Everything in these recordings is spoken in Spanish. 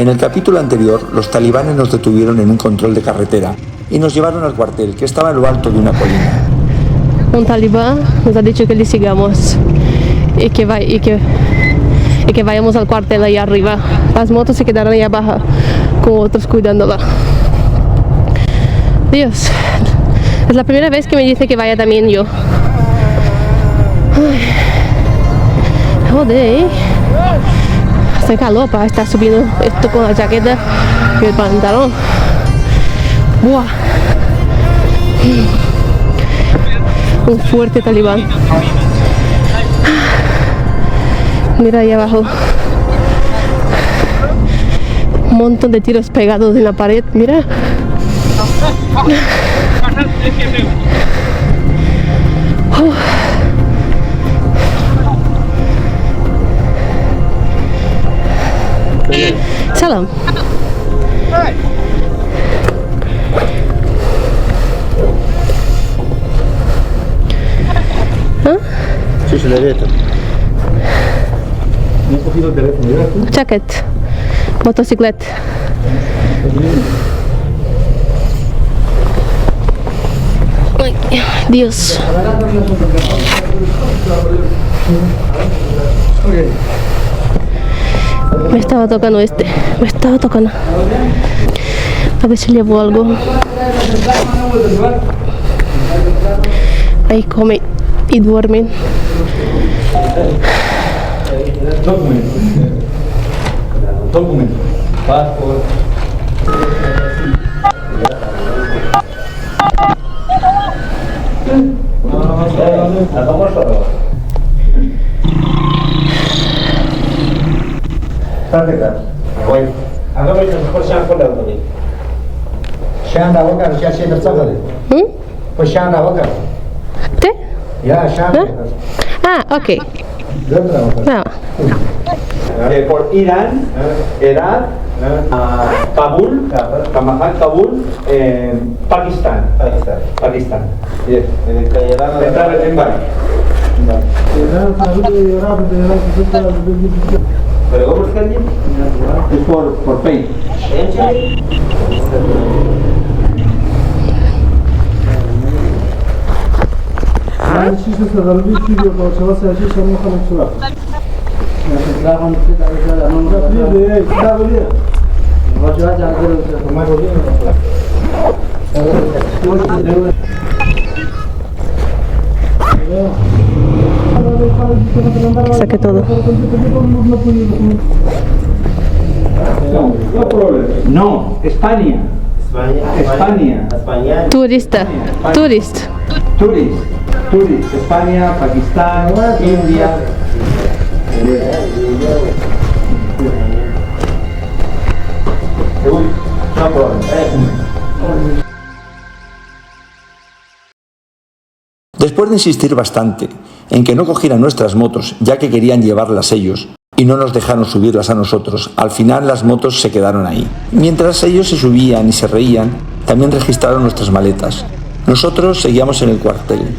En el capítulo anterior, los talibanes nos detuvieron en un control de carretera y nos llevaron al cuartel, que estaba en lo alto de una colina. Un talibán nos ha dicho que le sigamos y que vayamos al cuartel ahí arriba. Las motos se quedaron ahí abajo con otros cuidándola. Dios, es la primera vez que me dice que vaya también yo. Ay, joder, hace calor para estar subiendo esto con la chaqueta y el pantalón. Buah. Un fuerte talibán. Mira ahí abajo. Un montón de tiros pegados en la pared. Mira. Salam. Sí, se le ve. ¿No has cogido el teléfono? ¿Llevas tú? Jacket. Motocicleta. Ay, Dios. Me estaba tocando este. Me estaba tocando. A ver si llevo algo. Ahí come y duermen. Documento. Passport. ¿Qué? Ah, ok. No. Por Irán, Irak, Kabul, Kabul, Pakistán. Entrar en Bali. ¿Pero cómo es que allí? Es por Pay. Saqué todo. No, España. Turista. Turist. Turist. España, Pakistán, India. Después de insistir bastante en que no cogieran nuestras motos, ya que querían llevarlas ellos, y no nos dejaron subirlas a nosotros, al final las motos se quedaron ahí. Mientras ellos se subían y se reían, también registraron nuestras maletas. Nosotros seguíamos en el cuartel.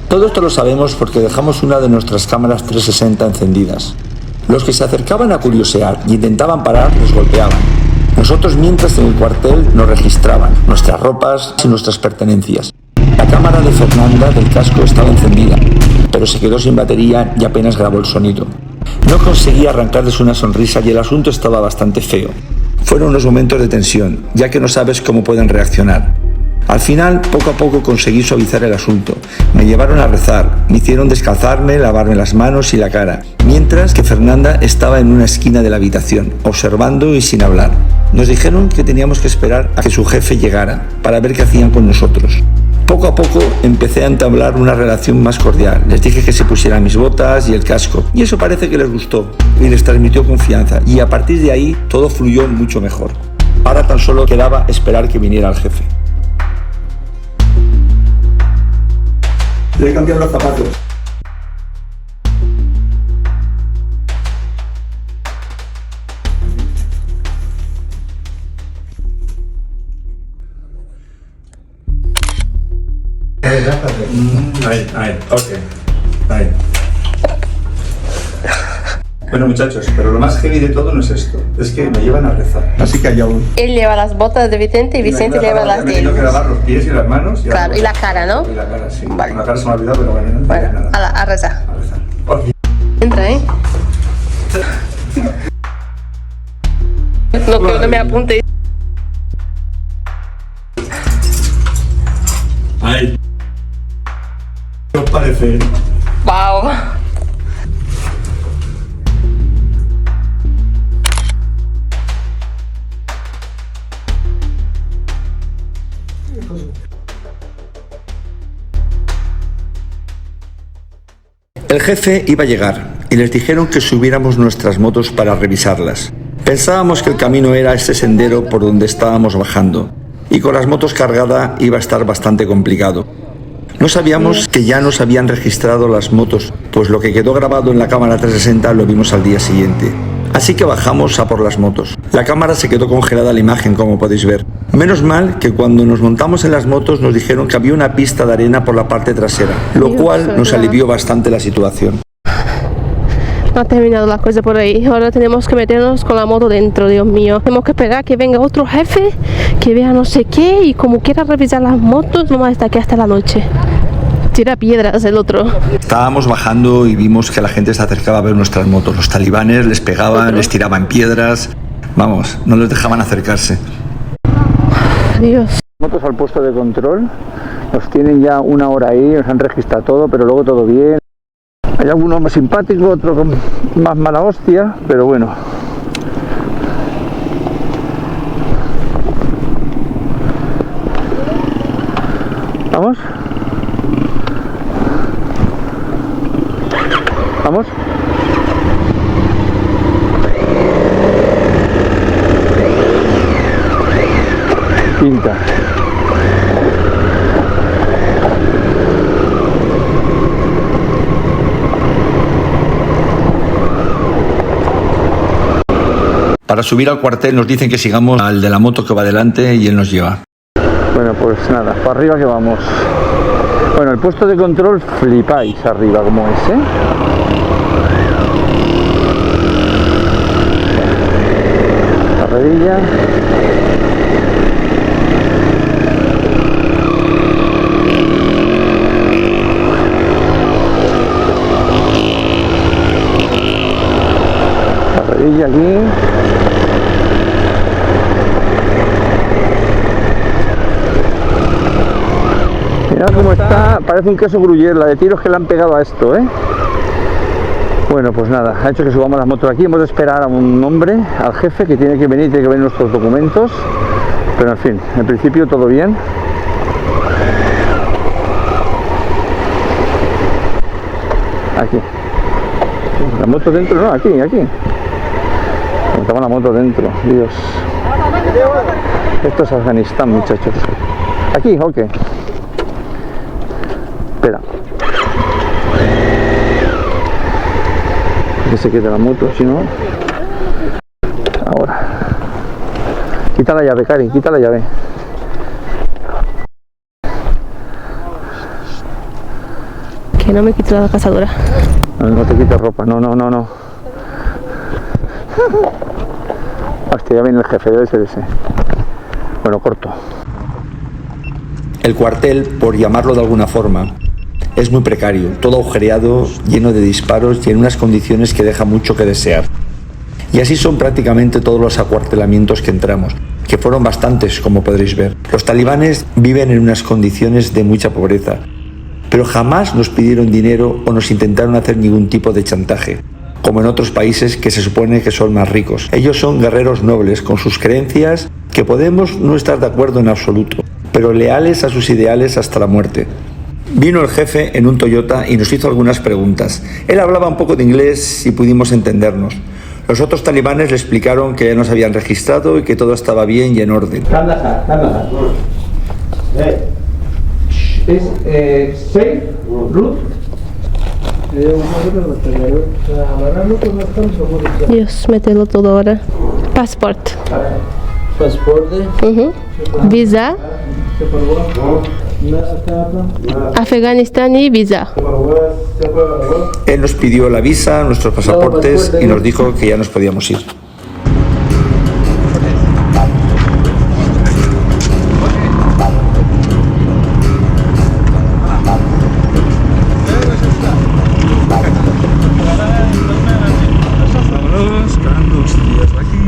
Todo esto lo sabemos porque dejamos una de nuestras cámaras 360 encendidas. Los que se acercaban a curiosear y intentaban parar, los golpeaban. Nosotros, mientras en el cuartel, nos registraban nuestras ropas y nuestras pertenencias. La cámara de Fernanda del casco estaba encendida, pero se quedó sin batería y apenas grabó el sonido. No conseguía arrancarles una sonrisa y el asunto estaba bastante feo. Fueron unos momentos de tensión, ya que no sabes cómo pueden reaccionar. Al final, poco a poco conseguí suavizar el asunto. Me llevaron a rezar, me hicieron descalzarme, lavarme las manos y la cara, mientras que Fernanda estaba en una esquina de la habitación, observando y sin hablar. Nos dijeron que teníamos que esperar a que su jefe llegara, para ver qué hacían con nosotros. Poco a poco empecé a entablar una relación más cordial. Les dije que se pusieran mis botas y el casco, y eso parece que les gustó y les transmitió confianza, y a partir de ahí todo fluyó mucho mejor. Ahora tan solo quedaba esperar que viniera el jefe. Le he cambiado los zapatos. Ahí, ok. Ahí. Bueno, muchachos, pero lo más heavy de todo no es esto, es que me llevan a rezar. Así que allá voy. Él lleva las botas de Vicente y Vicente lleva las de él. Tengo que lavar los pies y las manos. Claro, y la cara, ¿no? Y la cara, sí. Vale. La cara se me ha olvidado, pero bueno, no Bueno, nada. a rezar. A rezar. Ok. Entra, ¿eh? No, que no me apunte. Ay. ¿Qué os parece? Wow. El jefe iba a llegar y les dijeron que subiéramos nuestras motos para revisarlas. Pensábamos que el camino era este sendero por donde estábamos bajando y con las motos cargadas iba a estar bastante complicado. No sabíamos que ya nos habían registrado las motos, pues lo que quedó grabado en la cámara 360 lo vimos al día siguiente. Así que bajamos a por las motos. La cámara se quedó congelada a la imagen, como podéis ver. Menos mal que cuando nos montamos en las motos nos dijeron que había una pista de arena por la parte trasera, lo cual nos alivió bastante la situación. No ha terminado la cosa por ahí. Ahora tenemos que meternos con la moto dentro, Dios mío. Tenemos que esperar que venga otro jefe, que vea no sé qué y como quiera revisar las motos, vamos a estar aquí hasta la noche. Tira piedras el otro. Estábamos bajando y vimos que la gente se acercaba a ver nuestras motos. Los talibanes les pegaban, les tiraban piedras. Vamos, no les dejaban acercarse. Dios. Motos al puesto de control, nos tienen ya una hora ahí, nos han registrado todo, pero luego todo bien. Hay algunos más simpáticos, otros con más mala hostia, pero bueno. ¿Vamos? ¿Vamos? Pinta. Para subir al cuartel nos dicen que sigamos al de la moto que va delante y él nos lleva. Bueno, pues nada, para arriba que vamos. Bueno, el puesto de control flipáis arriba como es, ¿eh? Carrerilla. Carrerilla aquí. Mirad cómo está, parece un queso gruyère, la de tiros que le han pegado a esto, ¿eh? Bueno, pues nada, ha hecho que subamos las motos aquí, hemos de esperar a un hombre, al jefe, que tiene que ver nuestros documentos, pero en fin, en principio todo bien. Aquí. La moto dentro, no, aquí. Montamos la moto dentro, Dios. Esto es Afganistán, muchachos. Aquí, ok. Espera. Que se quede la moto, si no. Ahora. Quita la llave, Cari, quita la llave. Que no me quito la cazadora. No te quites ropa, no. Hostia, ya viene el jefe, debe ser ese. Bueno, corto. El cuartel, por llamarlo de alguna forma, es muy precario, todo agujereado, lleno de disparos y en unas condiciones que deja mucho que desear. Y así son prácticamente todos los acuartelamientos que entramos, que fueron bastantes, como podréis ver. Los talibanes viven en unas condiciones de mucha pobreza, pero jamás nos pidieron dinero o nos intentaron hacer ningún tipo de chantaje, como en otros países que se supone que son más ricos. Ellos son guerreros nobles, con sus creencias, que podemos no estar de acuerdo en absoluto, pero leales a sus ideales hasta la muerte. Vino el jefe en un Toyota y nos hizo algunas preguntas. Él hablaba un poco de inglés y pudimos entendernos. Los otros talibanes le explicaron que ya nos habían registrado y que todo estaba bien y en orden. ¿Es safe route? Dios, mételo todo ahora. Pasaporte. Pasaporte. Visa. Afganistán y visa. Él nos pidió la visa, nuestros pasaportes y nos dijo que ya nos podíamos ir. Vámonos, quedan 2 días aquí.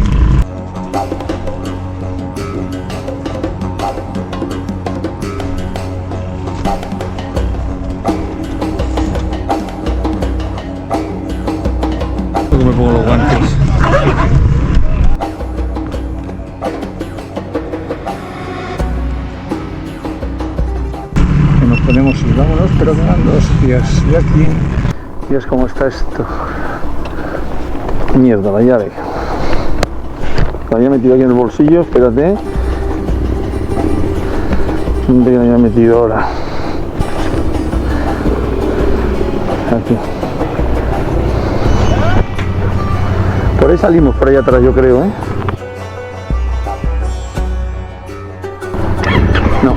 Me pongo los guantes. Que nos ponemos y vámonos, pero quedan 2 días de aquí. Dios, cómo está esto. Mierda, la llave. La había metido aquí en el bolsillo, espérate. ¿Dónde la había metido ahora? Aquí. Por ahí salimos, por ahí atrás, yo creo, ¿eh? No.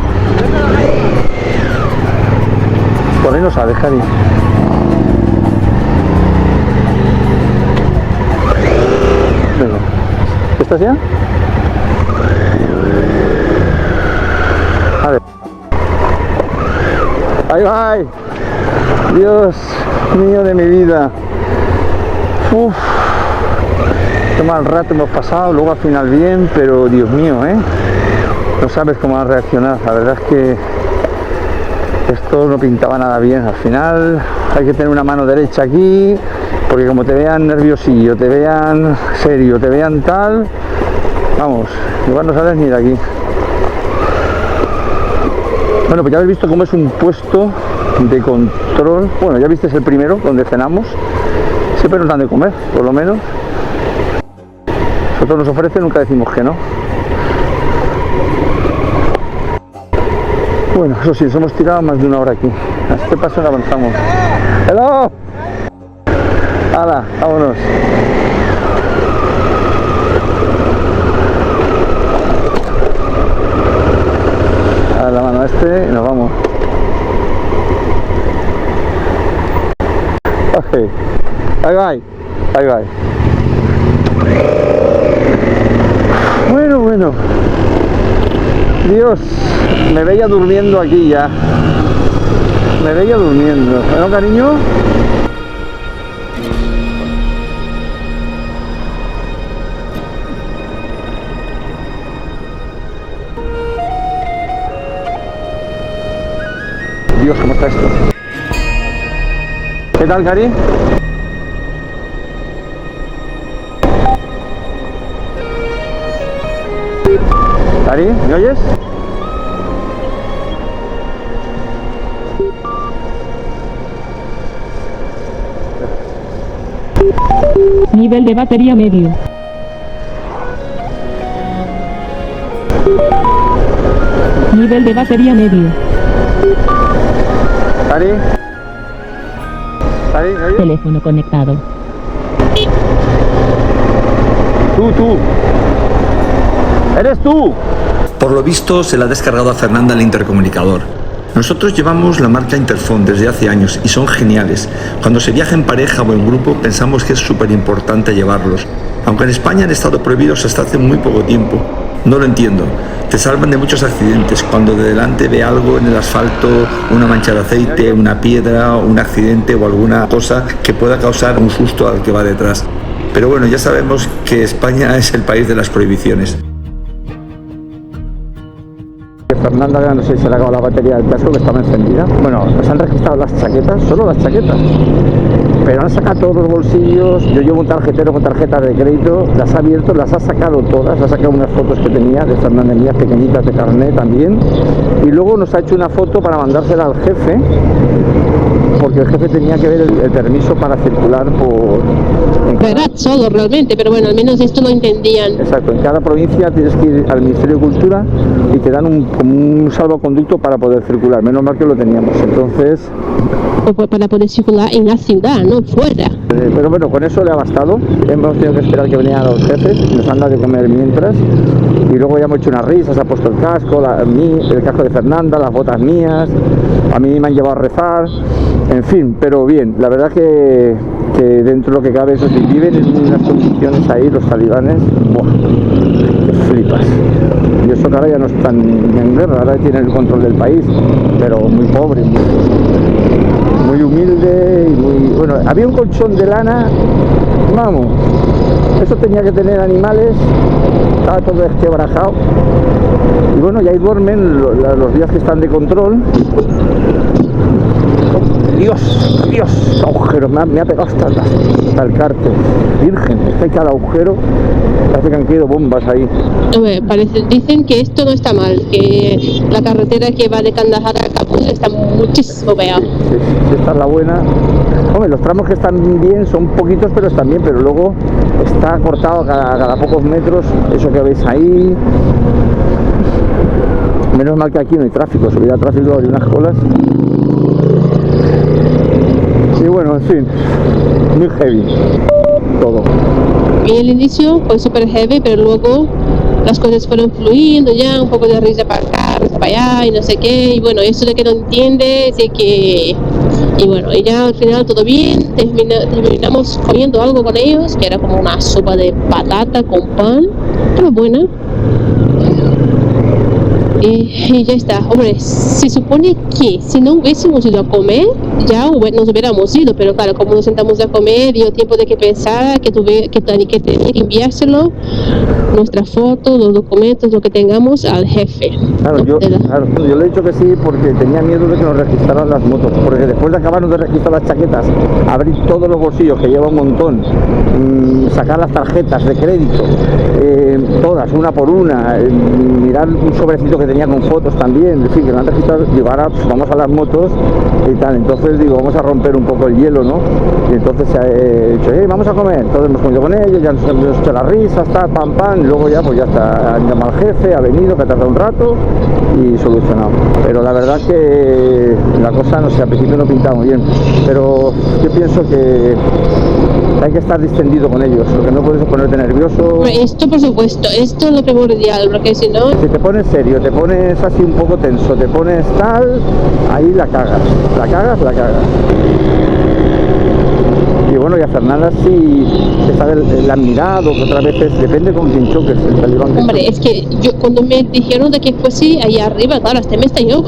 Por ahí no sabes, Cari. Venga. ¿Estás ya? A ver. Ahí va. Dios mío de mi vida. Uf. Qué mal rato hemos pasado, luego al final bien, pero Dios mío, ¿eh? No sabes cómo van a reaccionar. La verdad es que esto no pintaba nada bien. Al final hay que tener una mano derecha aquí, porque como te vean nerviosillo, te vean serio, te vean tal, vamos, igual no sales ni de aquí. Bueno, pues ya habéis visto cómo es un puesto de control. Bueno, ya visteis el primero, donde cenamos. Siempre nos dan de comer, por lo menos. Nosotros nos ofrecen, nunca decimos que no. Bueno, eso sí, nos hemos tirado más de 1 hora aquí. A este paso no avanzamos. ¡Hello! ¡Hala! ¡Vámonos! A la mano a este y nos vamos. Ok. Bye bye. Bye bye. Bueno. Dios, me veía durmiendo aquí ya. Me veía durmiendo. ¿No, cariño? Dios, ¿cómo está esto? ¿Qué tal, Cari? Cari, ¿me oyes? Nivel de batería medio. Nivel de batería medio. Cari. Cari, ¿me oyes? Teléfono conectado. Tú. ¿Eres tú? Por lo visto se le ha descargado a Fernanda el intercomunicador. Nosotros llevamos la marca Interphone desde hace años y son geniales. Cuando se viaja en pareja o en grupo pensamos que es súper importante llevarlos. Aunque en España han estado prohibidos hasta hace muy poco tiempo. No lo entiendo. Te salvan de muchos accidentes. Cuando de delante ve algo en el asfalto, una mancha de aceite, una piedra, un accidente o alguna cosa que pueda causar un susto al que va detrás. Pero bueno, ya sabemos que España es el país de las prohibiciones. Fernanda, no sé si se le ha acabado la batería del casco, que estaba encendida. Bueno, nos han registrado las chaquetas, solo las chaquetas, pero han sacado todos los bolsillos. Yo llevo un tarjetero con tarjetas de crédito, las ha abierto, las ha sacado todas, ha sacado unas fotos que tenía de Fernanda mías pequeñitas de carnet también, y luego nos ha hecho una foto para mandársela al jefe, porque el jefe tenía que ver el permiso para circular verdad solo realmente, pero bueno, al menos esto lo entendían. Exacto, en cada provincia tienes que ir al Ministerio de Cultura y te dan como un salvoconducto para poder circular. Menos mal que lo teníamos. Entonces, Para poder circular en la ciudad, no fuera. pero bueno, con eso le ha bastado. Hemos tenido que esperar que venían los jefes, nos han dado de comer mientras. Y luego ya hemos hecho unas risas, ha puesto el casco, el casco de Fernanda, las botas mías. A mí me han llevado a rezar. En fin, pero bien, la verdad que dentro de lo que cabe, eso sí, viven en unas condiciones ahí los talibanes, ¡buah!, que flipas. Y eso que ahora ya no están en guerra, ahora tienen el control del país, pero muy pobre, muy humilde y muy... Bueno, había un colchón de lana, vamos, eso tenía que tener animales, estaba todo desquebrajado. Y bueno, y ahí duermen los días que están de control. Dios, agujero, me ha pegado hasta el cárter. Virgen, es que hay cada agujero, parece que han caído bombas ahí. Dicen que esto no está mal, que la carretera que va de Kandahar a Kabul está muchísimo peor. Sí, esta es la buena. Hombre, los tramos que están bien son poquitos, pero están bien, pero luego está cortado cada pocos metros, eso que veis ahí. Menos mal que aquí no hay tráfico, si hubiera tráfico habría unas colas. Y bueno, en fin, muy heavy todo. En el inicio fue súper heavy, pero luego las cosas fueron fluyendo ya, un poco de risa para acá, risa para allá y no sé qué. Y bueno, eso de que no entiendes, de que... Y bueno, y ya al final todo bien, terminamos comiendo algo con ellos, que era como una sopa de patata con pan, estaba buena. Y ya está. Hombre, se supone que si no hubiésemos ido a comer, ya nos hubiéramos ido, pero claro, como nos sentamos a comer, dio tiempo de que pensara que tenía que enviárselo, nuestra foto, los documentos, lo que tengamos al jefe. Claro, yo le he dicho que sí porque tenía miedo de que nos registraran las motos, porque después de acabarnos de registrar las chaquetas, abrir todos los bolsillos, que lleva un montón, sacar las tarjetas de crédito, todas, una por una, mirar un sobrecito que tenía con fotos también, en fin, que me han registrado. Digo, ahora pues, vamos a las motos y tal. Entonces digo, vamos a romper un poco el hielo, ¿no? Y entonces he dicho, vamos a comer. Entonces hemos comido con ellos, ya nos hemos hecho las risas, tal, pam, pam, y luego ya, pues ya está, han llamado al jefe, ha venido, que ha tardado un rato y solucionado. Pero la verdad que la cosa, no sé, al principio no pintaba muy bien, pero yo pienso que hay que estar distendido con ellos, lo que no puedes es ponerte nervioso. Esto por supuesto, esto es lo primordial, porque si no... Si te pones serio, te pones así un poco tenso, te pones tal, ahí la cagas. Y bueno, y a Fernanda sí la han mirado, que otras veces depende con quién choques, el talibán. Hombre, es que yo cuando me dijeron de que fuese ahí arriba, claro, hasta me extrañó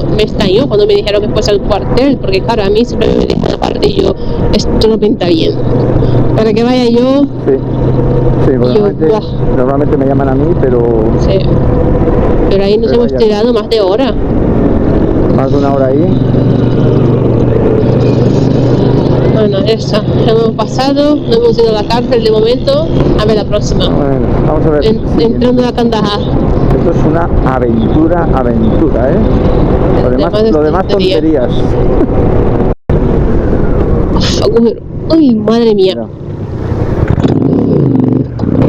cuando me dijeron que fuese al cuartel, porque claro, a mí siempre me dejan aparte y yo, esto no pinta bien. Para que vaya yo... Sí, normalmente me llaman a mí, pero... Sí, pero ahí nos hemos tirado más de hora. Más de una hora ahí. Bueno, ya está, ya hemos pasado, no hemos ido a la cárcel de momento, a ver la próxima. Bueno, vamos a ver. Entrando a Kandahar. Esto es una aventura, ¿eh? Lo demás tonterías. Agujero. Uy, madre mía. Mira.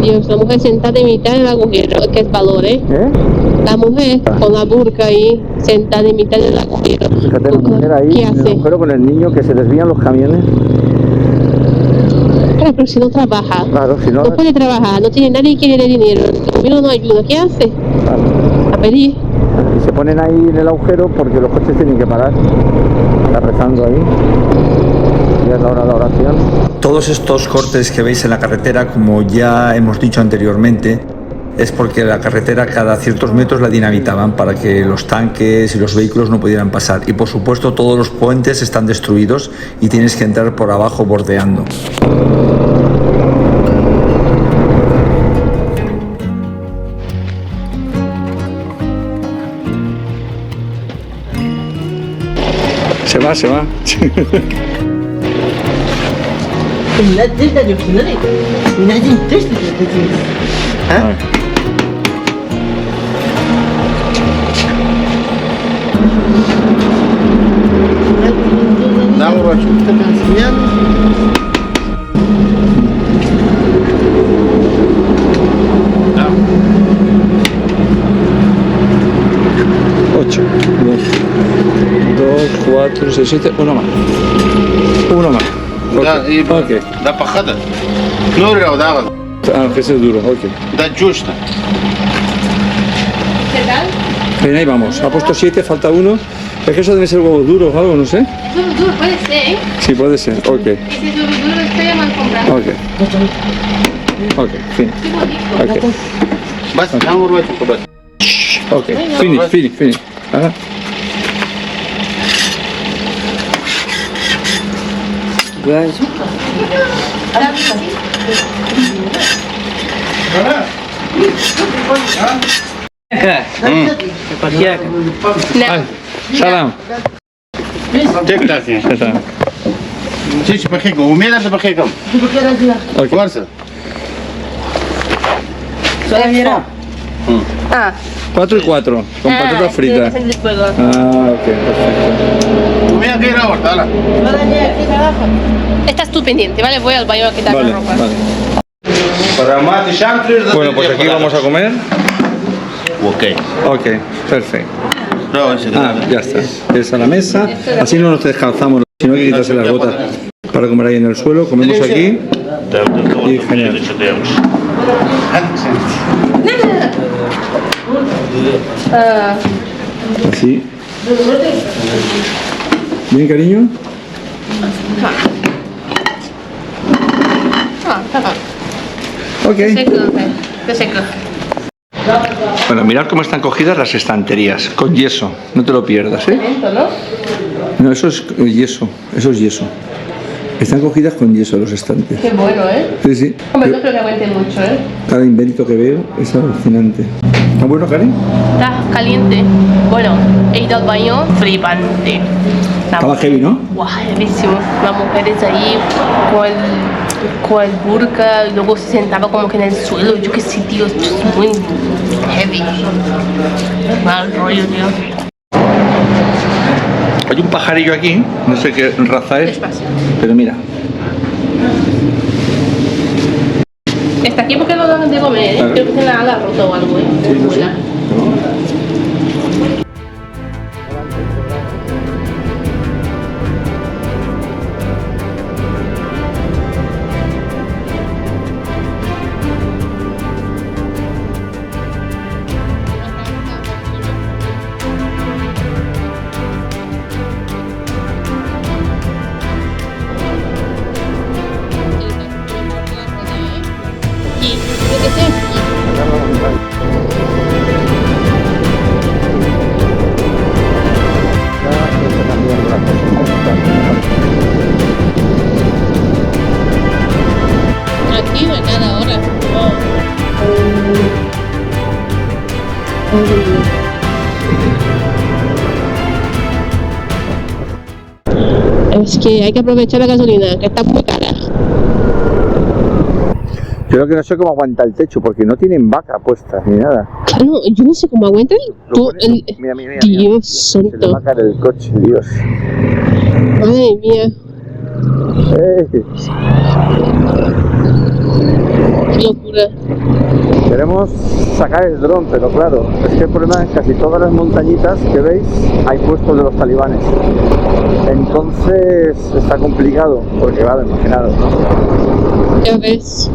Dios, la mujer sentada en mitad del agujero, que es valor, ¿eh? La mujer con la burka ahí, sentada en mitad del agujero. Fíjate, la mujer ahí, ¿Qué en hace? el agujero con el niño, que se desvían los camiones. Claro, pero si no trabaja, Claro, si no... no puede trabajar, no tiene nadie que le dé dinero, el gobierno no ayuda, ¿qué hace? Claro. A pedir. Y se ponen ahí en el agujero porque los coches tienen que parar. Está rezando ahí. Ya es la hora de la oración. Todos estos cortes que veis en la carretera, como ya hemos dicho anteriormente, es porque la carretera cada ciertos metros la dinamitaban para que los tanques y los vehículos no pudieran pasar. Y por supuesto todos los puentes están destruidos y tienes que entrar por abajo bordeando. Se va. 4, 6, 7, uno más. Uno más. ده ايه بقى؟ اوكي. ده فخده نوري لو ده غلط Ah, ese es duro, ok. ده الجوش ده ¿Qué tal? Bien, ahí vamos. Ha puesto 7, falta uno. Es que eso debe ser huevo duro o algo, no sé. Duro, duro, puede ser, ¿eh? Sí, puede ser. Ok. Y si es duro, duro, estoy mal comprado. Ok. Ok, fin. Qué bonito. Ok. بس نعمل رواية الكوباية Ok. Finish, finish, finish. Ajá. نعم. Salam. تيك تاك يعني Salam. تيجي بخيكم ومين ده بخيكم Ok. كوارسة Ah, 4 y 4, con patatas fritas. es el fuego. Ah, ok, perfecto. ومين غير أول تعالى Estás tú pendiente, ¿vale? Voy al baño a quitar Vale, la ropa. vale. para mate chantres Bueno, pues aquí vamos a comer. ok Ok, perfecto. no ese Ah, ya está. Es a la mesa. Así no nos descalzamos, sino que quitarse las botas para comer ahí en el suelo. Comemos aquí. Y genial. Así. Bien, cariño. Ok. Te seco. Bueno, mirad cómo están cogidas las estanterías, con yeso. No te lo pierdas, ¿eh? Lento, ¿no? No, eso es yeso. Eso es yeso. Están cogidas con yeso los estantes. Qué bueno, ¿eh? Sí, sí. Hombre, Yo- no creo que aguante mucho, ¿eh? Cada invento que veo es alucinante. ¿Está bueno, Karen? Está caliente. Bueno, he ido al baño flipante. Estaba heavy, ¿no? Guau, heavísimo. Las mujeres ahí con el burka y luego se sentaba como que en el suelo. Yo qué sé, tío, esto es muy heavy. Mal rollo, tío. Hay un pajarillo aquí, no sé qué raza es, Despacio. pero mira. Está aquí porque no dan de comer, ¿eh? Claro. Creo que tiene la ala rota o algo, ¿eh? Sí, no sé. Vuela. Aquí no hay nada ahora. Es que hay que aprovechar la gasolina, que está muy cara. Yo lo que no sé cómo aguanta el techo, porque no tienen vaca puesta ni nada. Claro, yo no sé cómo aguantan. Lo ponen- mira, mira, mira, Dios mira. Se le santo. va a caer el coche, Dios. Madre mía, qué locura. Queremos sacar el dron, pero claro, es que el problema es que casi todas las montañitas que veis hay puestos de los talibanes. Entonces está complicado, porque claro, imaginaros, ¿no? Ya ves.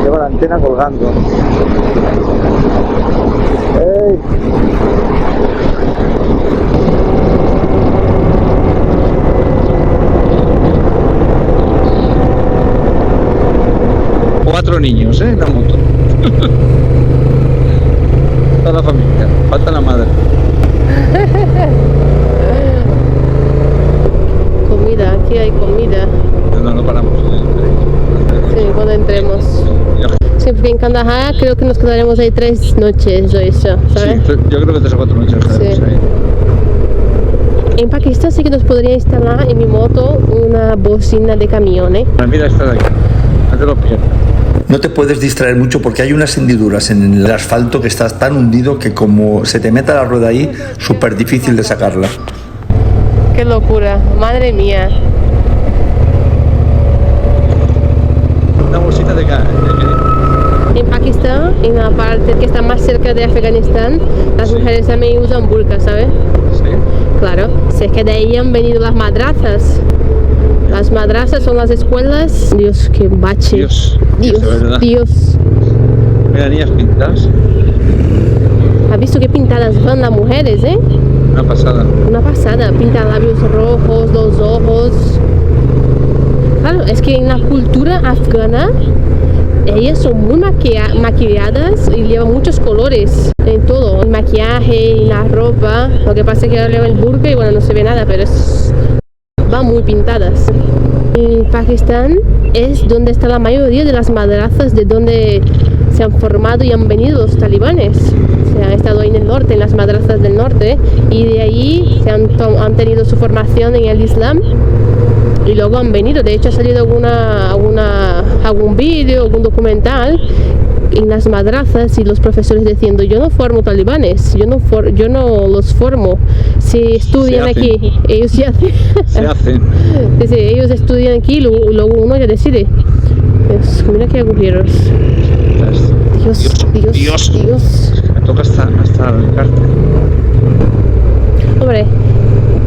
Lleva la antena colgando. ¡Ey! Cuatro niños, ¿eh? En la moto. Toda la familia. Falta la madre. Comida, aquí hay comida. No, no paramos. Sí, cuando entremos. Sí, porque en Kandahar creo que nos quedaremos ahí 3 noches o eso, Sí, ¿sabes? yo creo que 3 o 4 noches estaremos Sí. ahí. En Pakistán sí que nos podría instalar en mi moto una bocina de camiones. Mira esta de aquí. No te lo pierdas. No te puedes distraer mucho porque hay unas hendiduras en el asfalto que estás tan hundido que como se te meta la rueda ahí, súper difícil de sacarla. Qué locura, madre mía. Una bolsita de En Pakistán, en la parte que está más cerca de Afganistán, las mujeres también usan burka, ¿sabes? Sí. Claro, sé que de ahí han venido las madrazas. Las madrazas son las escuelas. Dios, qué bache. Dios, Dios, de verdad. Dios. Mira, niñas pintadas. ¿Has visto qué pintadas van las mujeres, eh? Una pasada. Una pasada, pintan labios rojos, los ojos. Claro, es que en la cultura afgana ellas son muy maquilladas y llevan muchos colores en todo, el maquillaje, en la ropa. Lo que pasa es que ahora llevan el burka y bueno, no se ve nada, pero van muy pintadas. En Pakistán es donde está la mayoría de las madrazas, de donde se han formado y han venido los talibanes. Se han estado ahí en el norte, en las madrazas del norte, y de ahí han tenido su formación en el Islam y luego han venido. De hecho ha salido algún vídeo, algún documental en las madrazas y los profesores diciendo: yo no formo talibanes, yo no los formo, se estudian aquí, ellos ya Se hacen. sí, ellos estudian aquí y luego uno ya decide. Mira qué agujeros. Dios. Me toca hasta el cárter. Hombre,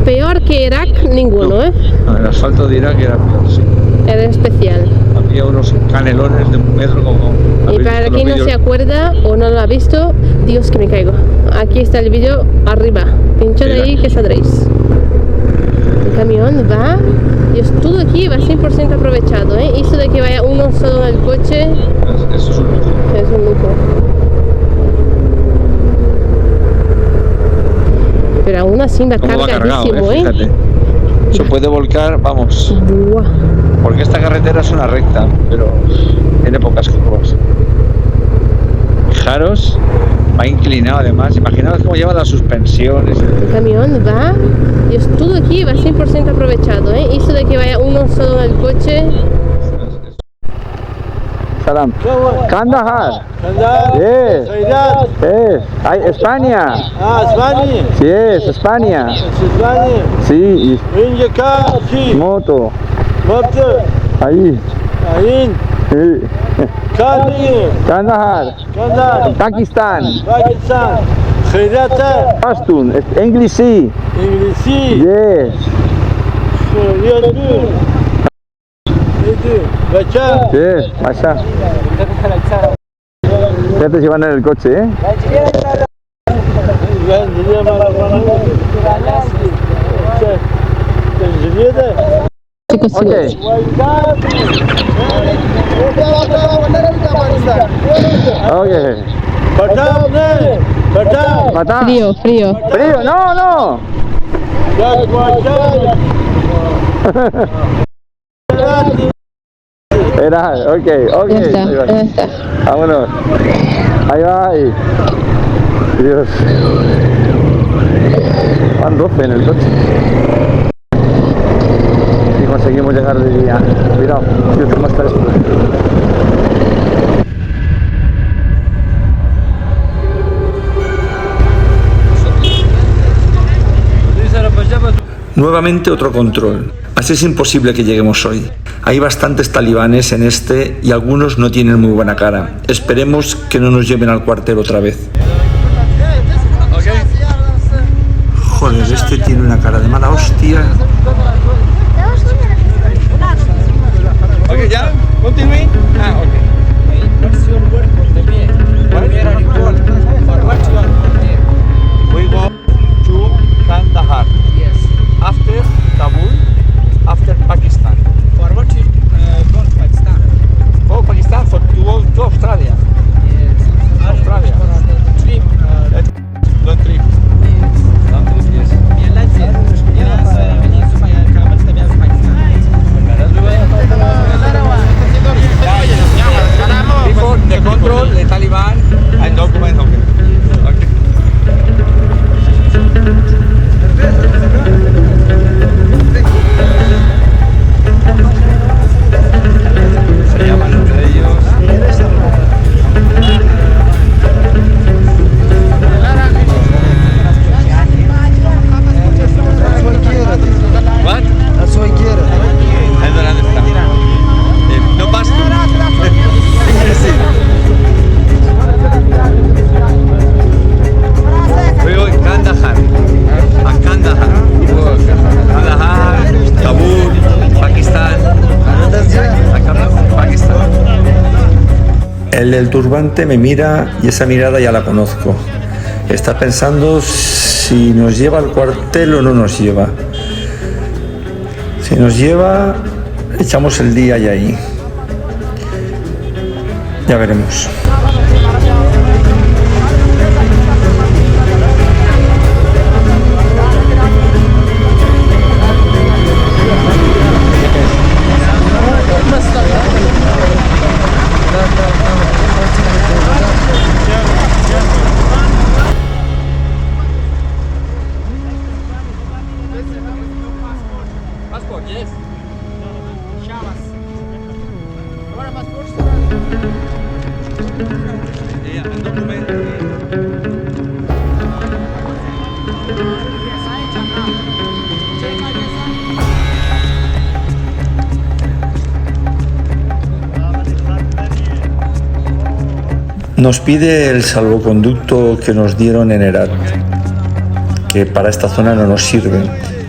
peor que Irak ninguno, ¿eh? No, el asfalto de Irak era peor, sí. Era especial. Había unos canelones de 1 metro como... Y para quien no se acuerda o no lo ha visto, Dios que me caigo. Aquí está el vídeo arriba. Pinchad ahí que saldréis. El camión va. Dios, todo aquí va 100% aprovechado, ¿eh? Eso de que vaya uno solo en el coche. Eso es un lujo. Es un lujo. Pero aún así va ¿Cómo va cargado, cargadísimo, ¿eh? Fíjate. Se puede volcar, vamos. Buah. Porque esta carretera es una recta, pero tiene pocas curvas. Fijaros, va inclinado además. Imaginaos cómo lleva las suspensiones. El camión va. Dios, todo aquí va 100% aprovechado, ¿eh? Eso de que vaya uno solo en el coche. Salam. Kandahar. Yes. Yes. Ay, España. España. Yes, España. España. Sí. Vinga aquí. Moto. Moto. Ahí. Ahí. Sí. Kandahar. Kandahar. Pakistán. Pakistan. Khairata. Pashtun. English. Sí. İngilizce. Yes. Söylüyordu. Neydi? Beça. Yes. Pasa. Fíjate si van en el coche, ¿eh? Ben gidiyorum arabanı. Ben gidiyorum. Okay. Okay. Batam ne? Batam. Mata. Frío. Frío. No. Ya batam. Era, ok. Ya está, Ahí va. ya está. Vámonos. Ahí va. Ahí. Dios. Van 12 en el coche. Y conseguimos llegar de día. Cuidado, yo tengo más esto. Nuevamente otro control. Así es imposible que lleguemos hoy. Hay bastantes talibanes en este y algunos no tienen muy buena cara. Esperemos que no nos lleven al cuartel otra vez. Joder, este tiene una cara de mala hostia. Ok, ya, continúe. Ok. We go to Kandahar. Yes. After Kabul, after Pakistan. For what you go to Pakistan? Go Pakistan for to go to Australia. Yes. Australia. Trip. Don't trip. Don't trip, yes. El del turbante me mira y esa mirada ya la conozco. Está pensando si nos lleva al cuartel o no nos lleva. Si nos lleva, echamos el día y ahí. Ya veremos. Nos pide el salvoconducto que nos dieron en Herat, que para esta zona no nos sirve.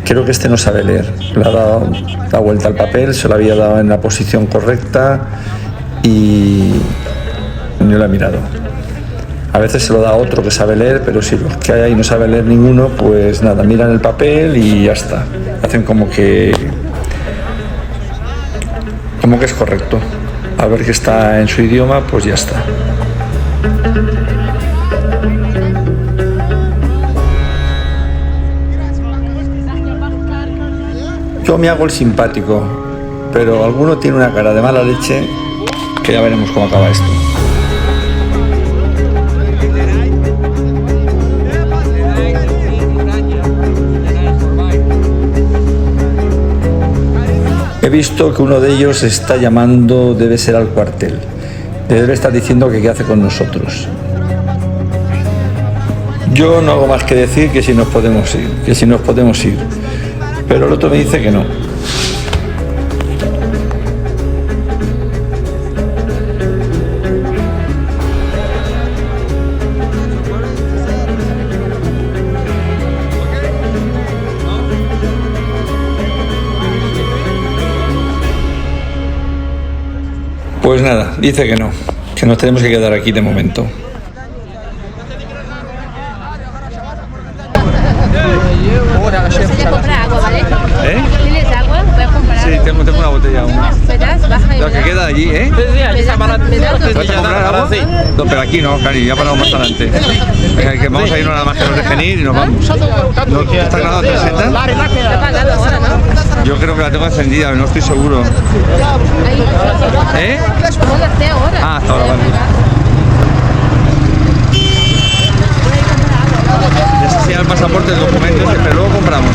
Creo que este no sabe leer. Le ha dado la vuelta al papel, se lo había dado en la posición correcta y no lo ha mirado. A veces se lo da a otro que sabe leer, pero si los que hay ahí no sabe leer ninguno, pues nada, miran el papel y ya está. Hacen como que es correcto. A ver que está en su idioma, pues ya está. Yo me hago el simpático, pero alguno tiene una cara de mala leche que ya veremos cómo acaba esto. He visto que uno de ellos está llamando, debe ser al cuartel. Debe estar diciendo que qué hace con nosotros. Yo no hago más que decir que si nos podemos ir, pero el otro me dice que no. Pues nada, dice que no, que nos tenemos que quedar aquí de momento. ¿Tienes agua? Voy a comprar. Sí, tengo una botella aún. ¿Me das? Baja y Lo que queda allí, ¿eh? ¿Vas a comprar agua? No, pero aquí no, Cari, ya paramos más adelante. Venga, que vamos a irnos nada más que nos dejen ir y nos vamos. ¿No está grabado 360? Está pagado ahora, ¿no? Yo creo que la tengo encendida, no estoy seguro. ¿Eh? ¿Cómo la sé ahora? Ah, hasta ahora, vale. Ya se el pasaporte, el documento, pero luego compramos.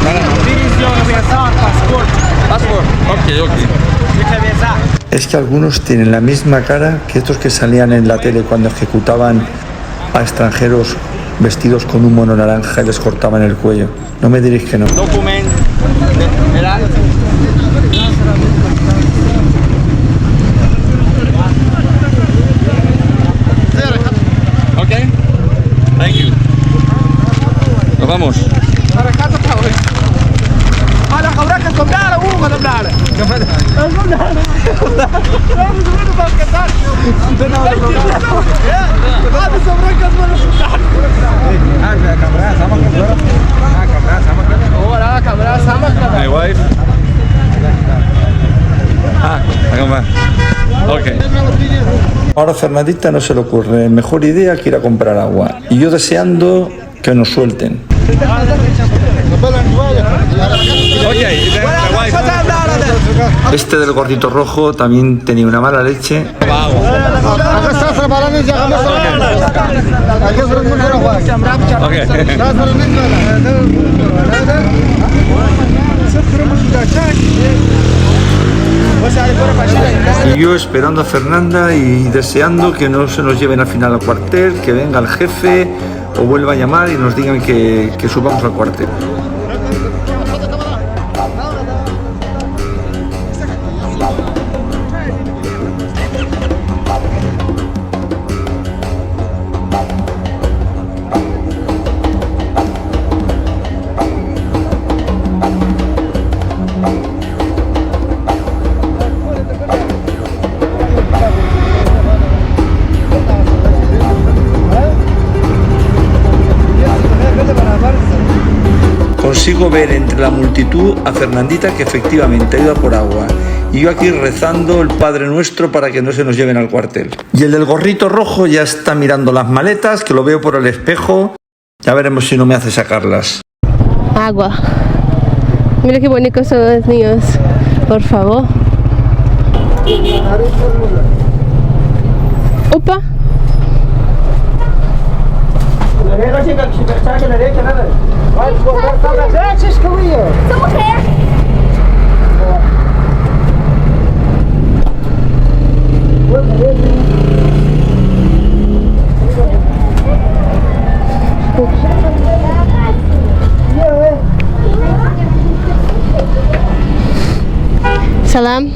Passport. Ok. Es que algunos tienen la misma cara que estos que salían en la tele cuando ejecutaban a extranjeros vestidos con un mono naranja y les cortaban el cuello. No me diréis que no. Ok. Thank you. Nos vamos. My wife. Okay. Ahora a Fernandita no se le ocurre mejor idea que ir a comprar agua. Y yo deseando que nos suelten. Este del gordito rojo también tenía una mala leche. Y yo esperando a Fernanda y deseando que no se nos lleven al final al cuartel, que venga el jefe o vuelva a llamar y nos digan que subamos al cuartel. consigo ver entre la multitud a Fernandita, que efectivamente ha ido a por agua, y yo aquí rezando el Padre Nuestro para que no se nos lleven al cuartel. Y el del gorrito rojo ya está mirando las maletas, que lo veo por el espejo. Ya veremos si no me hace sacarlas. Agua. Mira qué bonitos son los niños. Por favor. Opa. Salam.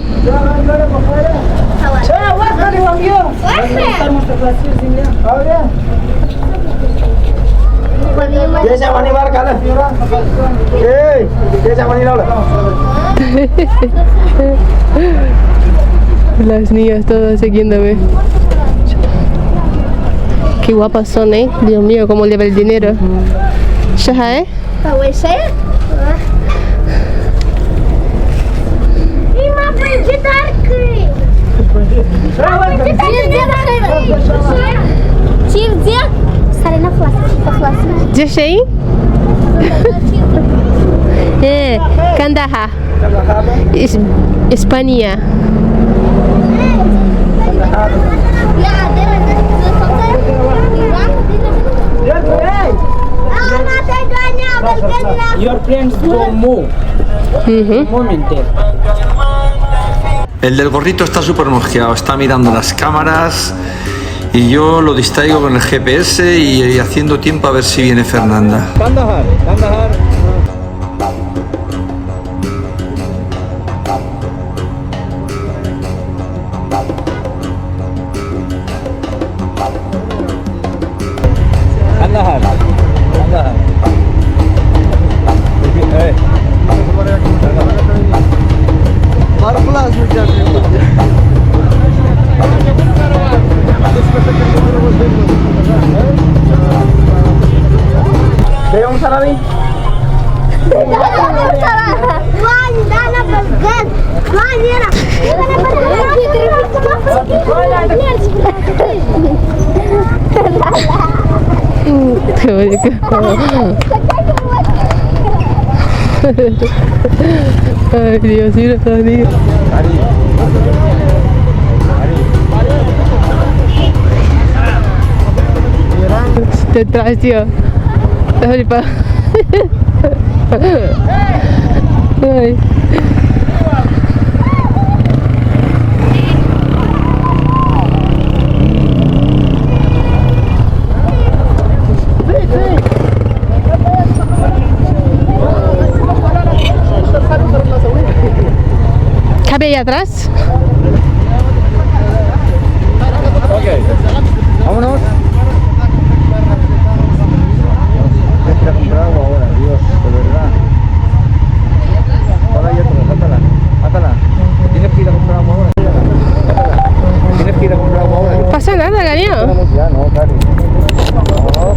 Las niñas todas siguiéndome. Qué guapas son, Dios mío, cómo lleva el dinero. Shaha, Jeshei? Kandahar. España. Your friends don't move. Momentar. El del gorrito está súper mosqueado, está mirando las cámaras y yo lo distraigo con el GPS y haciendo tiempo a ver si viene Fernanda. Kandahar. Ay, Dios, mira, Dani. Detrás, tío. Ay. ¿Cabe ahí atrás? Ok. Vámonos. Tienes que comprar agua ahora, Dios, de verdad. Ahora ya mátala. Tienes que ir a comprar agua ahora. Tienes que ir a comprar agua ahora. No pasa nada, cariño. Ya, no, Cari. No,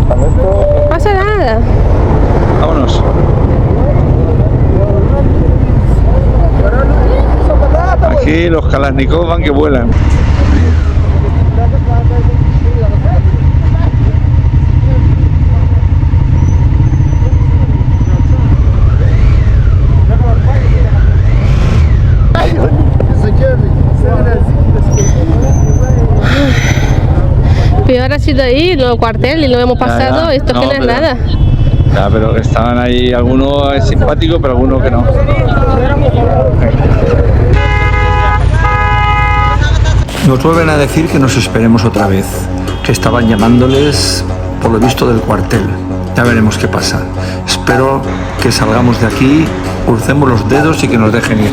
para esto. No pasa nada. Vámonos. Aquí los Kalashnikov van que vuelan. Peor ha sido ahí, el cuartel, y lo hemos pasado, ya. esto No, que no es pero- nada. Ya, pero que estaban ahí, algunos simpáticos, pero algunos que no. Nos vuelven a decir que nos esperemos otra vez, que estaban llamándoles por lo visto del cuartel. Ya veremos qué pasa. Espero que salgamos de aquí, crucemos los dedos y que nos dejen ir.